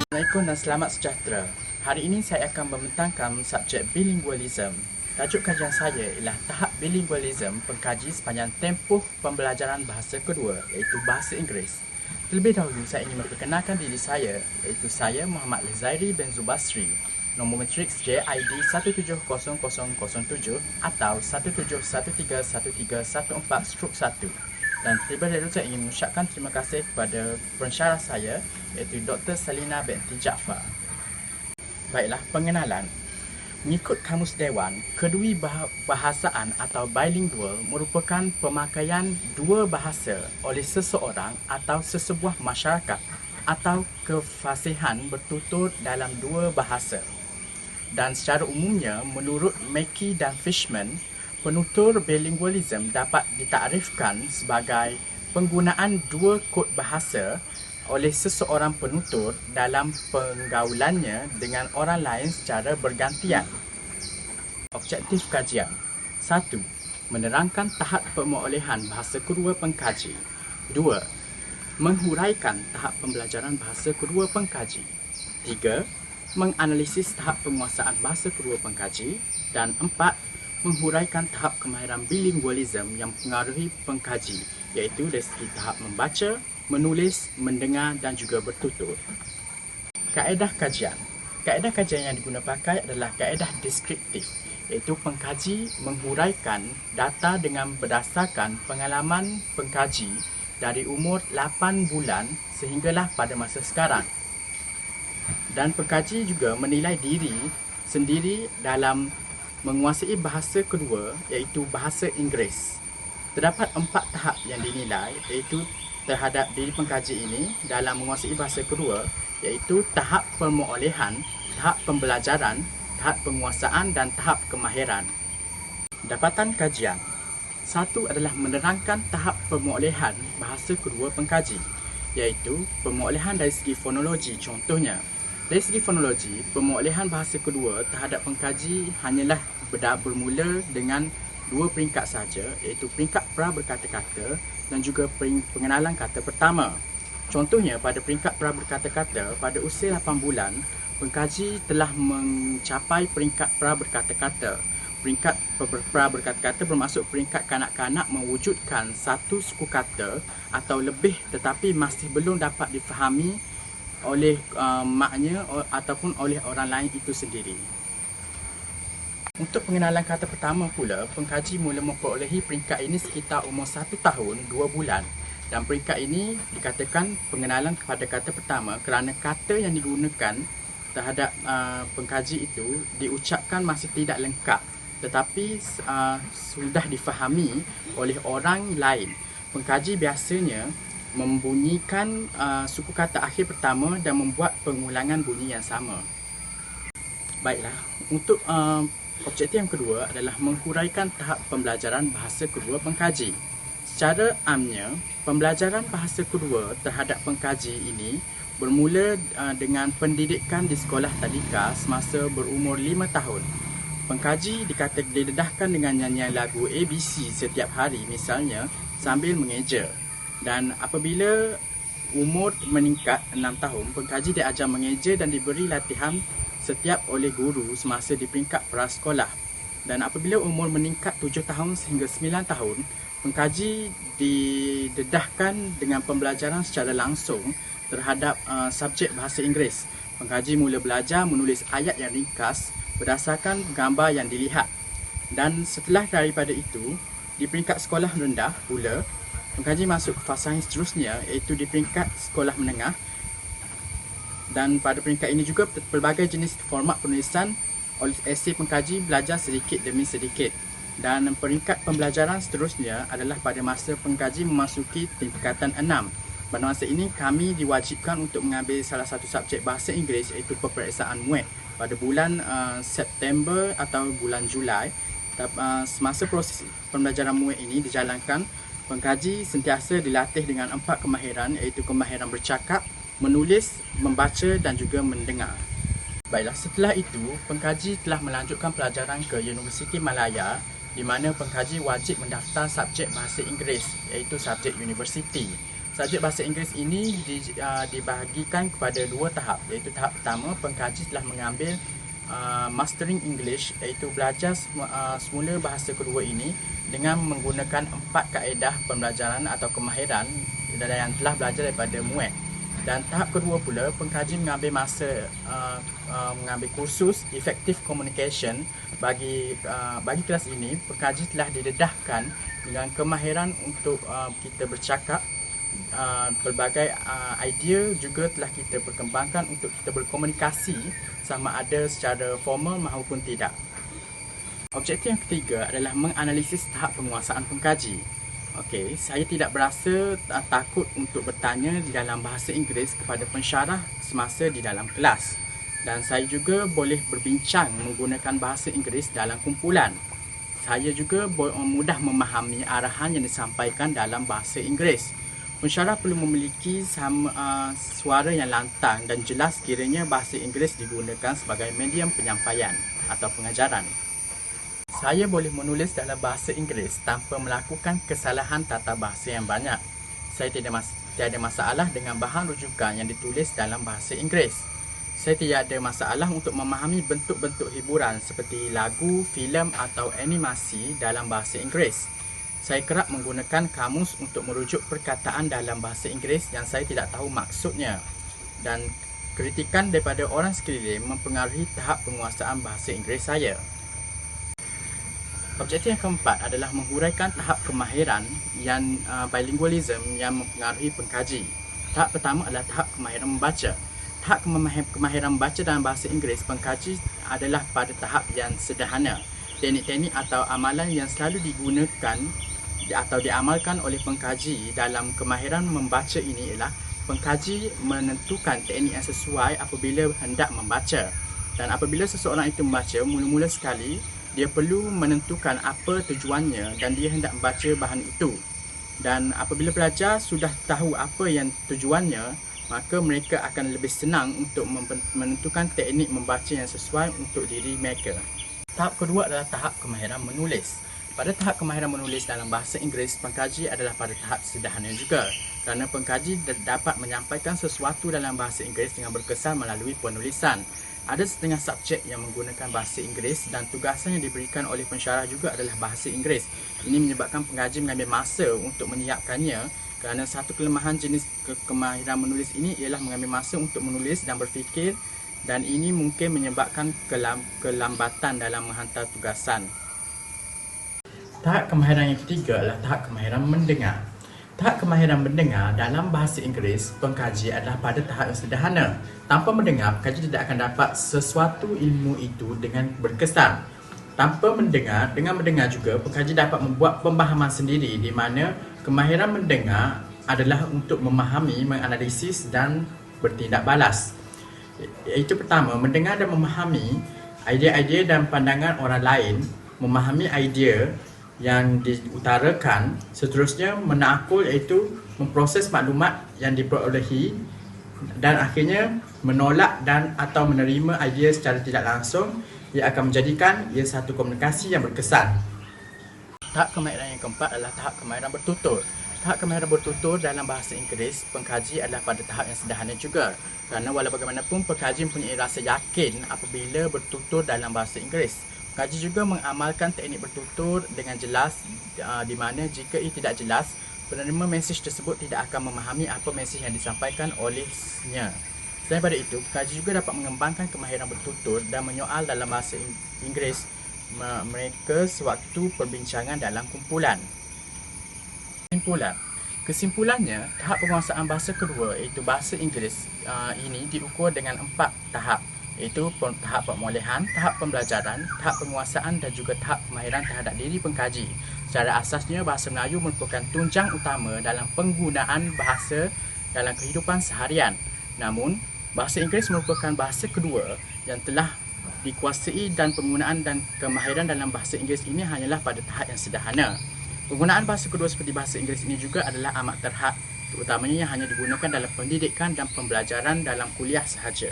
Assalamualaikum dan selamat sejahtera. Hari ini saya akan membentangkan subjek bilingualism. Tajuk kajian saya ialah tahap bilingualism pengkaji sepanjang tempoh pembelajaran bahasa kedua, iaitu bahasa Inggeris. Terlebih dahulu saya ingin memperkenalkan diri saya, iaitu saya Muhammad Lizairi bin Zubasri. Nombor matriks JID 170007 atau 17131314/1. Dan terlebih dahulu saya ingin mengucapkan terima kasih kepada pensyarah saya, iaitu Dr. Salina binti Jaafar. Baiklah, pengenalan. Mengikut Kamus Dewan, kedui bahasaan atau bilingual merupakan pemakaian dua bahasa oleh seseorang atau sesebuah masyarakat atau kefasihan bertutur dalam dua bahasa. Dan secara umumnya, menurut Mackey dan Fishman, penutur bilingualism dapat ditakrifkan sebagai penggunaan dua kod bahasa oleh seseorang penutur dalam penggaulannya dengan orang lain secara bergantian. Objektif kajian. 1. Menerangkan tahap pemolehan bahasa kedua pengkaji. 2. Menghuraikan tahap pembelajaran bahasa kedua pengkaji. 3. Menganalisis tahap penguasaan bahasa kedua pengkaji. Dan 4. Menghuraikan tahap kemahiran bilingualism yang mempengaruhi pengkaji, iaitu dari segi tahap membaca, menulis, mendengar dan juga bertutur. Kaedah kajian. Kaedah kajian yang diguna pakai adalah kaedah deskriptif, iaitu pengkaji menghuraikan data dengan berdasarkan pengalaman pengkaji dari umur 8 bulan sehinggalah pada masa sekarang. Dan pengkaji juga menilai diri sendiri dalam menguasai bahasa kedua, iaitu bahasa Inggeris. Terdapat 4 tahap yang dinilai, iaitu terhadap diri pengkaji ini dalam menguasai bahasa kedua, iaitu tahap pemolehan, tahap pembelajaran, tahap penguasaan dan tahap kemahiran. Dapatan kajian. 1 adalah menerangkan tahap pemolehan bahasa kedua pengkaji, iaitu pemolehan dari segi fonologi. Contohnya, dari segi fonologi, pemolehan bahasa kedua terhadap pengkaji hanyalah bermula dengan 2 peringkat sahaja, iaitu peringkat pra berkata-kata dan juga pengenalan kata pertama. Contohnya, pada peringkat pra berkata-kata, pada usia 8 bulan, pengkaji telah mencapai peringkat pra berkata-kata. Peringkat pra berkata-kata bermaksud peringkat kanak-kanak mewujudkan satu suku kata atau lebih tetapi masih belum dapat difahami oleh maknya ataupun oleh orang lain itu sendiri. Untuk pengenalan kata pertama pula, pengkaji mula memperolehi peringkat ini sekitar umur 1 tahun 2 bulan. Dan peringkat ini dikatakan pengenalan kepada kata pertama kerana kata yang digunakan terhadap pengkaji itu diucapkan masih tidak lengkap tetapi sudah difahami oleh orang lain. Pengkaji biasanya membunyikan suku kata akhir pertama dan membuat pengulangan bunyi yang sama. Baiklah, untuk objektif yang kedua adalah menghuraikan tahap pembelajaran bahasa kedua pengkaji. Secara amnya, pembelajaran bahasa kedua terhadap pengkaji ini bermula dengan pendidikan di sekolah tadika semasa berumur 5 tahun. Pengkaji didedahkan dengan nyanyian lagu ABC setiap hari misalnya sambil mengeja. Dan apabila umur meningkat 6 tahun, pengkaji diajar mengeja dan diberi latihan setiap oleh guru semasa di peringkat prasekolah. Dan apabila umur meningkat 7 tahun sehingga 9 tahun, pengkaji didedahkan dengan pembelajaran secara langsung terhadap subjek bahasa Inggeris. Pengkaji mula belajar menulis ayat yang ringkas berdasarkan gambar yang dilihat. Dan setelah daripada itu, di peringkat sekolah rendah pula, pengkaji masuk ke fasa yang seterusnya, iaitu di peringkat sekolah menengah. Dan pada peringkat ini juga pelbagai jenis format penulisan oleh esei pengkaji belajar sedikit demi sedikit. Dan peringkat pembelajaran seterusnya adalah pada masa pengkaji memasuki tingkatan 6. Pada masa ini kami diwajibkan untuk mengambil salah satu subjek bahasa Inggeris, iaitu peperiksaan MUET pada bulan September atau bulan Julai. Semasa proses pembelajaran MUET ini dijalankan, pengkaji sentiasa dilatih dengan 4 kemahiran, iaitu kemahiran bercakap, menulis, membaca dan juga mendengar. Baiklah, setelah itu, pengkaji telah melanjutkan pelajaran ke Universiti Malaya, di mana pengkaji wajib mendaftar subjek bahasa Inggeris, iaitu subjek universiti. Subjek bahasa Inggeris ini dibahagikan kepada dua tahap, iaitu tahap pertama, pengkaji telah mengambil Mastering English, iaitu belajar semula bahasa kedua ini dengan menggunakan 4 kaedah pembelajaran atau kemahiran yang telah belajar daripada MUET. Dan tahap kedua pula, pengkaji mengambil mengambil kursus Effective Communication. Bagi kelas ini, pengkaji telah didedahkan dengan kemahiran untuk kita bercakap. Pelbagai idea juga telah kita perkembangkan untuk kita berkomunikasi sama ada secara formal maupun tidak. Objektif yang ketiga adalah menganalisis tahap penguasaan pengkaji. Okey, saya tidak berasa takut untuk bertanya di dalam bahasa Inggeris kepada pensyarah semasa di dalam kelas. Dan saya juga boleh berbincang menggunakan bahasa Inggeris dalam kumpulan. Saya juga mudah memahami arahan yang disampaikan dalam bahasa Inggeris. Pensyarah perlu memiliki suara yang lantang dan jelas sekiranya bahasa Inggeris digunakan sebagai medium penyampaian atau pengajaran. Saya boleh menulis dalam bahasa Inggeris tanpa melakukan kesalahan tata bahasa yang banyak. Saya tiada masalah dengan bahan rujukan yang ditulis dalam bahasa Inggeris. Saya tidak ada masalah untuk memahami bentuk-bentuk hiburan seperti lagu, filem atau animasi dalam bahasa Inggeris. Saya kerap menggunakan kamus untuk merujuk perkataan dalam bahasa Inggeris yang saya tidak tahu maksudnya. Dan kritikan daripada orang sekeliling mempengaruhi tahap penguasaan bahasa Inggeris saya. Objektif yang keempat adalah menghuraikan tahap kemahiran yang bilingualism yang mempengaruhi pengkaji. Tahap pertama adalah tahap kemahiran membaca. Tahap kemahiran membaca dalam bahasa Inggeris pengkaji adalah pada tahap yang sederhana. Teknik-teknik atau amalan yang selalu digunakan atau diamalkan oleh pengkaji dalam kemahiran membaca ini ialah pengkaji menentukan teknik yang sesuai apabila hendak membaca. Dan apabila seseorang itu membaca, mula-mula sekali dia perlu menentukan apa tujuannya dan dia hendak membaca bahan itu. Dan apabila pelajar sudah tahu apa yang tujuannya, maka mereka akan lebih senang untuk menentukan teknik membaca yang sesuai untuk diri mereka. Tahap kedua adalah tahap kemahiran menulis. Pada tahap kemahiran menulis dalam bahasa Inggeris, pengkaji adalah pada tahap sederhana juga, kerana pengkaji dapat menyampaikan sesuatu dalam bahasa Inggeris dengan berkesan melalui penulisan. Ada setengah subjek yang menggunakan bahasa Inggeris dan tugasan yang diberikan oleh pensyarah juga adalah bahasa Inggeris. Ini menyebabkan pengkaji mengambil masa untuk menyiapkannya, kerana satu kelemahan jenis kemahiran menulis ini ialah mengambil masa untuk menulis dan berfikir, dan ini mungkin menyebabkan kelambatan dalam menghantar tugasan. Tahap kemahiran yang ketiga adalah tahap kemahiran mendengar. Tahap kemahiran mendengar dalam bahasa Inggeris pengkaji adalah pada tahap yang sederhana. Tanpa mendengar, pengkaji tidak akan dapat sesuatu ilmu itu dengan berkesan. Tanpa mendengar, dengan mendengar juga, pengkaji dapat membuat pemahaman sendiri di mana kemahiran mendengar adalah untuk memahami, menganalisis dan bertindak balas. Itu pertama, mendengar dan memahami idea-idea dan pandangan orang lain, memahami idea yang diutarakan, seterusnya menakul iaitu memproses maklumat yang diperolehi dan akhirnya menolak dan atau menerima idea secara tidak langsung yang akan menjadikan ia satu komunikasi yang berkesan. Tahap kemahiran yang keempat adalah tahap kemahiran bertutur. Tahap kemahiran bertutur dalam bahasa Inggeris pengkaji adalah pada tahap yang sederhana juga, kerana walau bagaimanapun pengkaji mempunyai rasa yakin apabila bertutur dalam bahasa Inggeris. Pengkaji juga mengamalkan teknik bertutur dengan jelas, di mana jika ia tidak jelas, penerima mesej tersebut tidak akan memahami apa mesej yang disampaikan olehnya. Selain daripada itu, pengkaji juga dapat mengembangkan kemahiran bertutur dan menyoal dalam bahasa Inggeris mereka sewaktu perbincangan dalam kumpulan. Kesimpulannya, tahap penguasaan bahasa kedua iaitu bahasa Inggeris ini diukur dengan 4 tahap, iaitu tahap pemolehan, tahap pembelajaran, tahap penguasaan dan juga tahap kemahiran terhadap diri pengkaji. Secara asasnya, bahasa Melayu merupakan tunjang utama dalam penggunaan bahasa dalam kehidupan seharian. Namun, bahasa Inggeris merupakan bahasa kedua yang telah dikuasai dan penggunaan dan kemahiran dalam bahasa Inggeris ini hanyalah pada tahap yang sederhana. Penggunaan bahasa kedua seperti bahasa Inggeris ini juga adalah amat terhad, terutamanya yang hanya digunakan dalam pendidikan dan pembelajaran dalam kuliah sahaja.